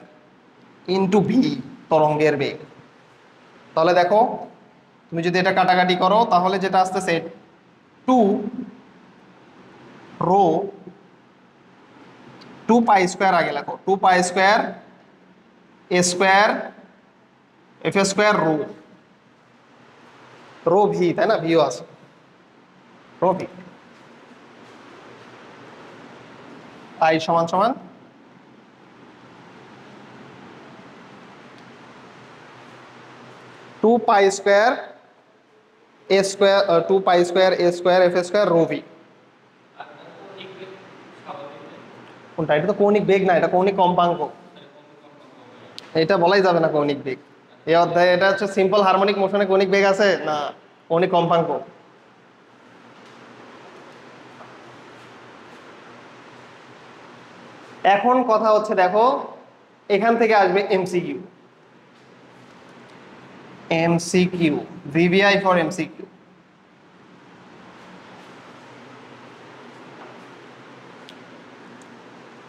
into V, তরঙ্গের বেগ। তাহলে দেখো তুমি যদি এটা কাটাকাটি করো তাহলে যেটা আসতেছে 2 রো 2 পাই স্কোয়ার, আগে লেখো 2 pi square A square F square rho, rho V, তাই না? ভিও আছে, রো ভি। আই সমান সমান 2 pi square A square 2 pi square A square F square rho V. কোনটা? এটা তো কৌণিক বেগ না, এটা কৌণিক কম্পাঙ্ক। এটা বলাই যাবে না কৌণিক বেগ এই অধ্যায়ে। এটা হচ্ছে সিম্পল হারমোনিক মোশনে কৌণিক বেগ আছে না, কৌণিক কম্পাঙ্ক। এখন কথা হচ্ছে দেখো এখান থেকে আসবে MCQ. MCQ, VVI for MCQ.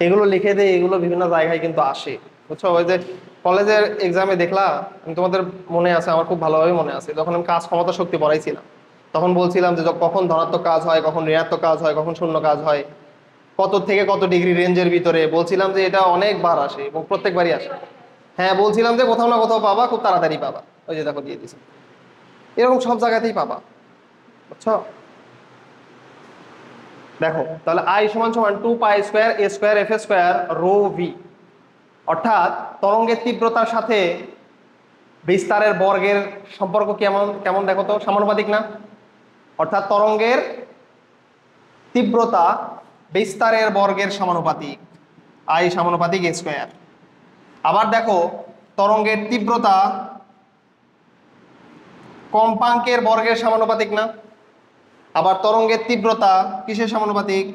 এগুলো লিখে দেয়, এগুলো বিভিন্ন জায়গায় কিন্তু আসে, বুঝছো? ওই যে কলেজের এক্সামে দেখলা, আমি তোমাদের মনে আছে, আমার খুব ভালোভাবে মনে আছে, যখন আমি কাজ ক্ষমতা শক্তি পড়াইছিলাম তখন বলছিলাম যে কখন ধনাত্মক কাজ হয়, কখন ঋণাত্মক কাজ হয়, কখন শূন্য কাজ হয়, কত থেকে কত ডিগ্রি রেঞ্জের ভিতরে। বলছিলাম যে এটা অনেকবার আসে এবং প্রত্যেকবারই আসে। হ্যাঁ, বলছিলাম যে কোথাও না কোথাও পাবা, খুব তাড়াতাড়ি পাবা। ওই যে দেখো দিয়ে দিছে, এরকম সব জায়গাতেই পাবা, বুঝছো? দেখো তাহলে আই সমান সমান 2 pi square A square F square rho V, অর্থাৎ তরঙ্গের তীব্রতার সাথে বিস্তারের বর্গের সম্পর্ক কেমন কেমন দেখো তো, সমানুপাতিক না? অর্থাৎ তরঙ্গের তীব্রতা বিস্তারের বর্গের সমানুপাতিক, আই সমানুপাতিক এ স্কোয়ার। আবার দেখো তরঙ্গের তীব্রতা কম্পাঙ্কের বর্গের সমানুপাতিক না? আবার তরঙ্গের তীব্রতা কিসের সমানুপাতিক?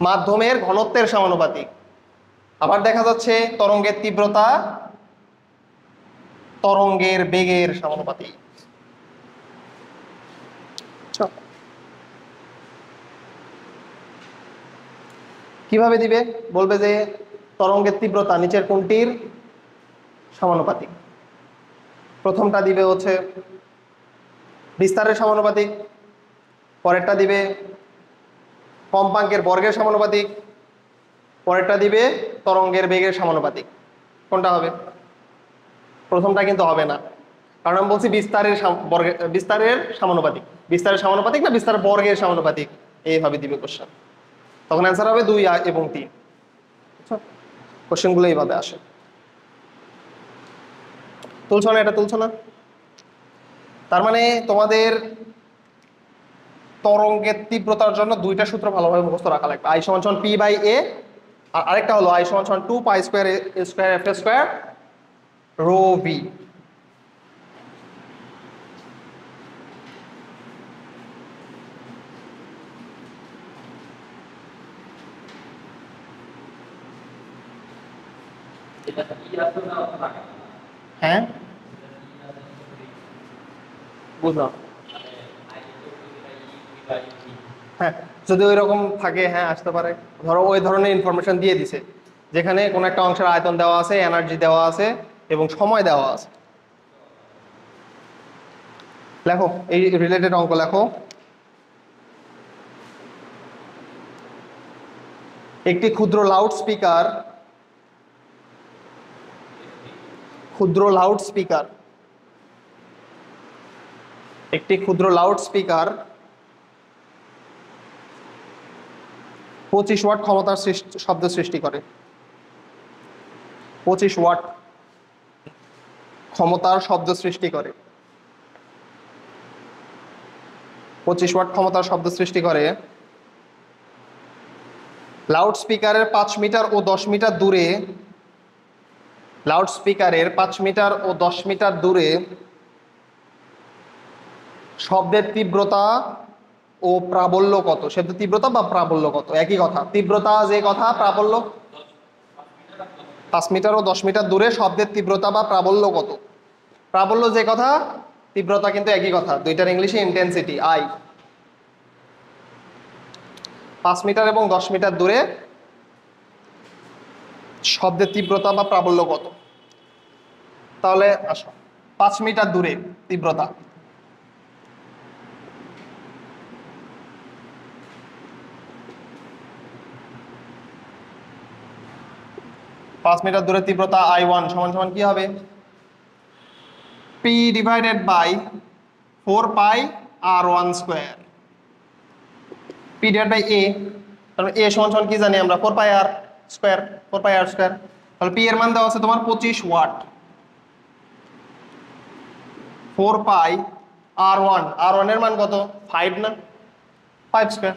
মাধ্যমের ঘনত্বের সমানুপাতিক। আবার দেখা যাচ্ছে তরঙ্গের তীব্রতা তরঙ্গের বেগের সমানুপাতিক। কিভাবে দিবে? বলবে যে তরঙ্গের তীব্রতা নিচের কোনটির সমানুপাতিক? প্রথমটা দিবে হচ্ছে বিস্তারের সমানুপাতিক, পরেরটা দিবে কম্পাঙ্কের বর্গের সমানুপাতিক, পরেরটা দিবে তরঙ্গের বেগের সমানুপাতিক। কোনটা হবে? প্রথমটা কিন্তু হবে না, কারণ আমি বলছি বিস্তারের বিস্তারের সমানুপাতিক। বিস্তারের সমানুপাতিক না বিস্তারের বর্গের সমানুপাতিক, এইভাবে দিবে কোশ্চেন। তখন অ্যান্সার হবে 2 এবং 3। কোশ্চেনগুলো এইভাবে আসে। তুলছো না? এটা তুলছো না? তার মানে তোমাদের তরঙ্গের তীব্রতার জন্য দুইটা সূত্র ভালোভাবে মুখস্থ রাখা লাগবে। আই সমান সমান পি বাই এ, আর আরেকটা হলো আই সমান সমান 2 pi square A square F square rho V. হ্যাঁ, বুঝলাম। হ্যাঁ, যদি ওই রকম থাকে হ্যাঁ আসতে পারে। ধরো ওই ধরনের ইনফরমেশন দিয়ে দিছে যেখানে কোনো একটা অংশের আয়তন দেওয়া আছে, এনার্জি দেওয়া আছে এবং সময় দেওয়া আছে। লেখো এই রিলেটেড অঙ্ক লেখো। একটি ক্ষুদ্র লাউড স্পিকার একটি ক্ষুদ্র লাউড স্পিকার 25 ওয়াট ক্ষমতার শব্দ সৃষ্টি করে। 25 ওয়াট ক্ষমতার শব্দ সৃষ্টি করে। 25 ওয়াট ক্ষমতার শব্দ সৃষ্টি করে। লাউড স্পিকারের 5 মিটার ও 10 মিটার দূরে লাউডস্পিকারের 5 মিটার ও 10 মিটার দূরে শব্দের তীব্রতা ও প্রাবল্য কত? শব্দের তীব্রতা বা প্রাবল্য কত? একই কথা, তীব্রতা যে কথা, প্রাবল্য 5 মিটার ও 10 মিটার দূরে শব্দের তীব্রতা বা প্রাবল্য কত? প্রাবল্য যে কথা, তীব্রতা কিন্তু একই কথা, দুইটার ইংলিশে ইন্টেন্সিটি আই। 5 মিটার এবং 10 মিটার দূরে শব্দের তীব্রতা বা প্রাবল্য কত? তাহলে আসো 5 মিটার দূরে তীব্রতা, পাঁচ মিটার দূরে তীব্রতা I1 সমান সমান কি হবে? P divided by 4 pi R1 square. P divide by A, তাহলে A সমান সমান কি জানি আমরা? 4 pi R square, 4 pi R square. তাহলে P এর মান দেওয়া আছে তোমার 25 ওয়াট। 4 পাই R1 এর মান কত? 5 না? 5 স্কোয়ার।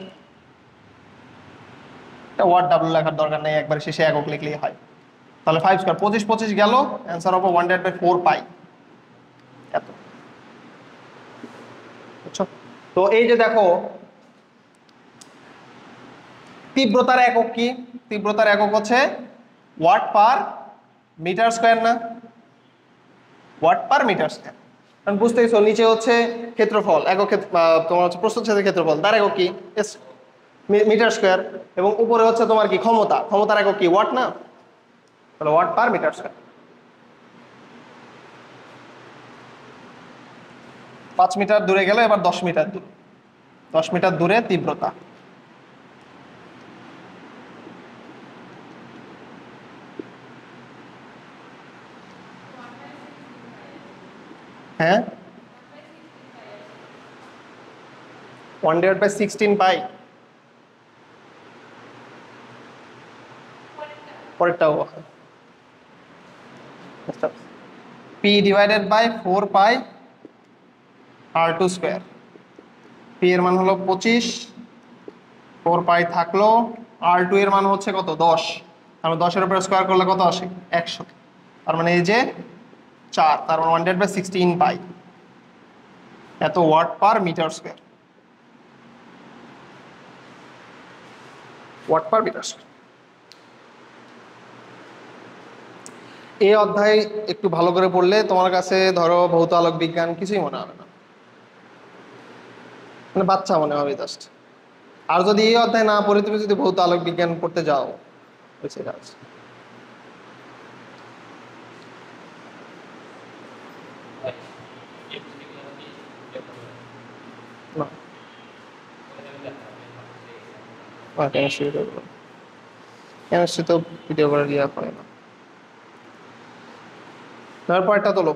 এটা ওয়াট ডাবল লেখার দরকার নেই, একবার শেষে একক লিখলেই হয়। তাহলে 5 স্কোয়ার, 25 গেল, অ্যান্সার হবে 1/4 পাই। এত। বুঝছো? তো এই যে দেখো তীব্রতার একক কি? তীব্রতার একক হচ্ছে ওয়াট পার মিটার স্কোয়ার না? Watt per metre square. কারণ বুঝতেইছো নিচে হচ্ছে ক্ষেত্রফল, একক তোমার হচ্ছে প্রস্থচ্ছেদের ক্ষেত্রফল, তার একক কি? Metre square. এবং উপরে হচ্ছে তোমার কি? ক্ষমতা, ক্ষমতার একক কি? ওয়াট না? তাহলে watt per metre square. 5 metre দূরে গেল, এবার 10 মিটার দূরে। 10 মিটার দূরে তীব্রতা, হ্যাঁ 1/16 পাই। পরেরটাও P divided by 4 pi R2 square. P এর মান হলো 25, 4 পাই থাকলো, R2 এর মান হচ্ছে কত? 10। তাহলে 10 এর উপরে স্কোয়ার করলে কত আসে? 100। তার মানে এই যে 4, তার মানে 1/16 পাই। এত watt per metre square. Watt per metre square. এই অধ্যায় একটু ভালো করে পড়লে তোমার কাছে ধরো ভৌত আলোক বিজ্ঞান কিছুই মনে হবে না, মানে বাচ্চা মনে হবে জাস্ট। আর যদি এই অধ্যায় না পড়ে তুমি যদি ভৌত আলোক বিজ্ঞান পড়তে যাও, কেমিস্ট্রি তো ভিডিও করে দেওয়া হয় না। তারপরটা তোলো,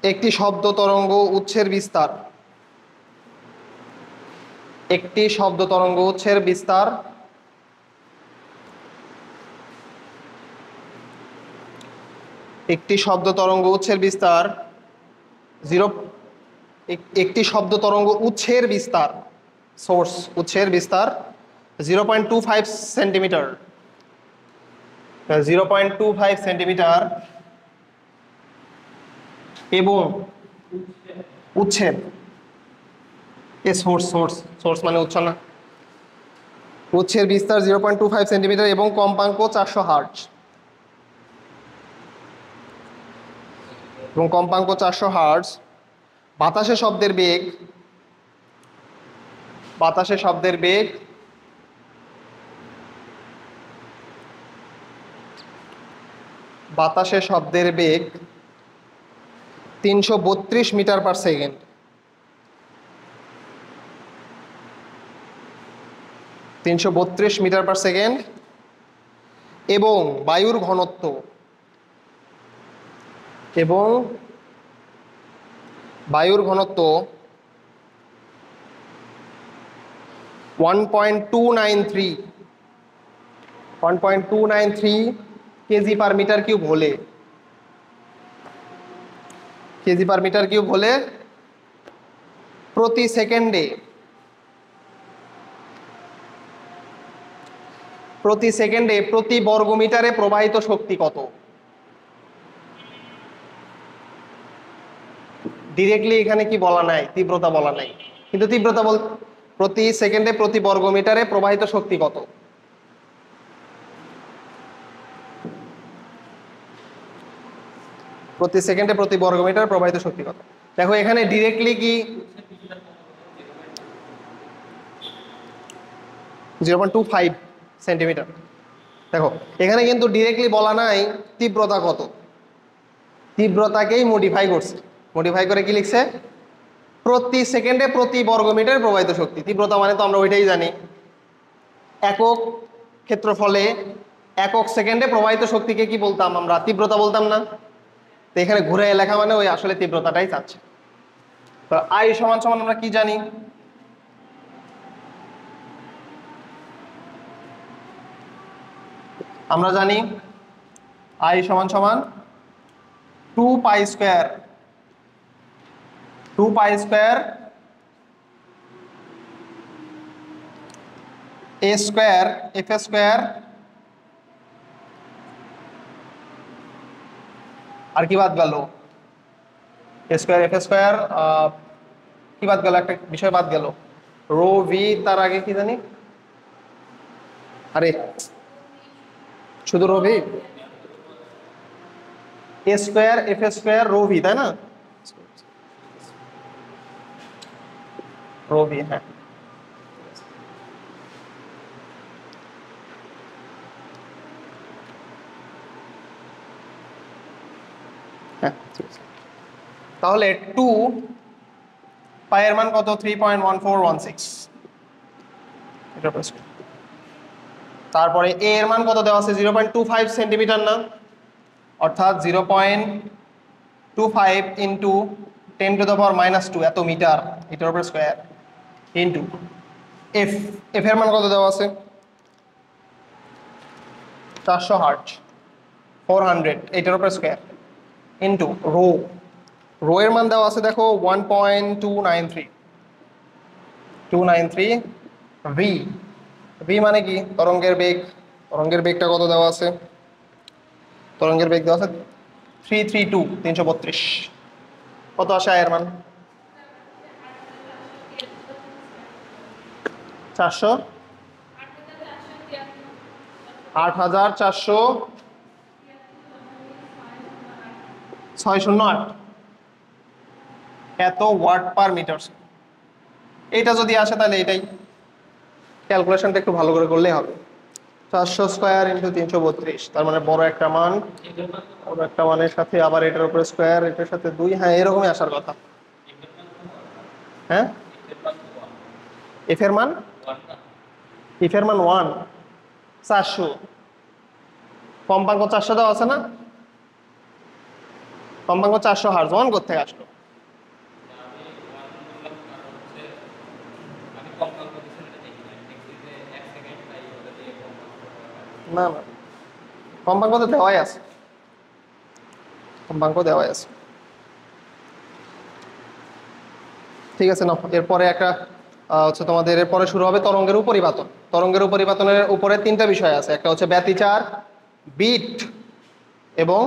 একটি শব্দ তরঙ্গ উৎসের বিস্তার। একটি শব্দ তরঙ্গ উৎসের বিস্তার একটি শব্দ তরঙ্গ উৎসের বিস্তার 0। একটি শব্দ তরঙ্গ উৎসের বিস্তার, সোর্স উৎসের বিস্তার 0.25 সেন্টিমিটার। 0.25 সেন্টিমিটার এবং উচ্ছেদ এ সোর্স মানে উৎস না, উৎসের বিস্তার 0.25 সেন্টিমিটার এবং কম্পাঙ্ক 400 হার্টজ। এবং কম্পাঙ্ক 400 হার্টজ। বাতাসে শব্দের বেগ, বাতাসে শব্দের বেগ 332 metre per second. 332 metre per second এবং বায়ুর ঘনত্ব 1.293 কেজি পার মিটার কিউব হলে প্রতি সেকেন্ডে প্রতি বর্গমিটারে প্রবাহিত শক্তি কত? ডিরেক্টলি এখানে কি বলা নাই, তীব্রতা বলা নাই, কিন্তু তীব্রতা প্রতি সেকেন্ডে প্রতি বর্গমিটারে প্রবাহিত শক্তি কত? প্রতি সেকেন্ডে প্রতি বর্গমিটারে প্রবাহিত শক্তি কত? দেখো এখানে ডিরেক্টলি কি 0.25 সেন্টিমিটার। দেখো এখানে কিন্তু ডিরেক্টলি বলা নাই তীব্রতা কত, তীব্রতাকেই মডিফাই করছে, মডিফাই করে কি লিখছে? প্রতি সেকেন্ডে প্রতি বর্গমিটারে প্রবাহিত শক্তি। তীব্রতা মানে তো আমরা ওইটাই জানি, একক ক্ষেত্রফলে একক সেকেন্ডে প্রবাহিত শক্তিকে কি বলতাম আমরা? তীব্রতা বলতাম না? তো এখানে ঘুরে লেখা মানে ওই আসলে তীব্রতাটাই চাচ্ছে। তো আই সমান সমান আমরা কি জানি? আমরা জানি আই সমান সমান 2 পাই স্কয়ার এ স্কয়ার এফ স্কয়ার আর কি বাদ গেল? এ স্কয়ার এফ স্কয়ার, কি বাদ গেল? একটা বিষয় বাদ গেল, রো ভি, তার আগে কি জানি? আরে শুধু rho V, A square F square rho V, তাই না? রো ভি, হ্যাঁ। তাহলে 2 পায়ের মান কত? 3.1416। তারপরে এ এর মান কত দেওয়া আছে? 0.25 সেন্টিমিটার না, অর্থাৎ 0.25 ইন্টু 10⁻⁻2 এত মিটার, মিটার উপর স্কয়ার, ইন্টু এফ, এফ এর মান কত দেওয়া আছে? 400 হার্টজ, 400 এটার উপর স্কয়ার, ইন্টু রো, রো এর মান দেওয়া আছে দেখো 1.293 ভি, ভি মানে কি? তরঙ্গের বেগ, তরঙ্গের বেগটা কত দেওয়া আছে? তরঙ্গের বেগ দেওয়া আছে 332। কত আসে আয়ের মান? 8,40608 এত ওয়াট পার মিটার। এইটা যদি আসে তাহলে এটাই, ক্যালকুলেশনটা একটু ভালো করে করলেই হবে। 400 স্কয়ার ইন্টু 332, তার মানে বড় একটা মান, বড় একটা মানের সাথে আবার এটার উপরে স্কয়ার, এটার সাথে 2, হ্যাঁ এরকমই আসার কথা। হ্যাঁ, এফ এর মান 1, 400, কম্পাঙ্ক 400 দেওয়া আছে না? কম্পাঙ্ক 400 হার্জ, 1 কোথেকে আসলো? না না, কম্পাঙ্ক তো দেওয়াই আছে, কম্পাঙ্ক দেওয়াই আছে। ঠিক আছে না, এরপরে একটা হচ্ছে তোমাদের এরপরে শুরু হবে তরঙ্গের উপরিপাতন। তরঙ্গের উপরিপাতনের উপরে 3টা বিষয় আছে, একটা হচ্ছে ব্যতিচার, বিট এবং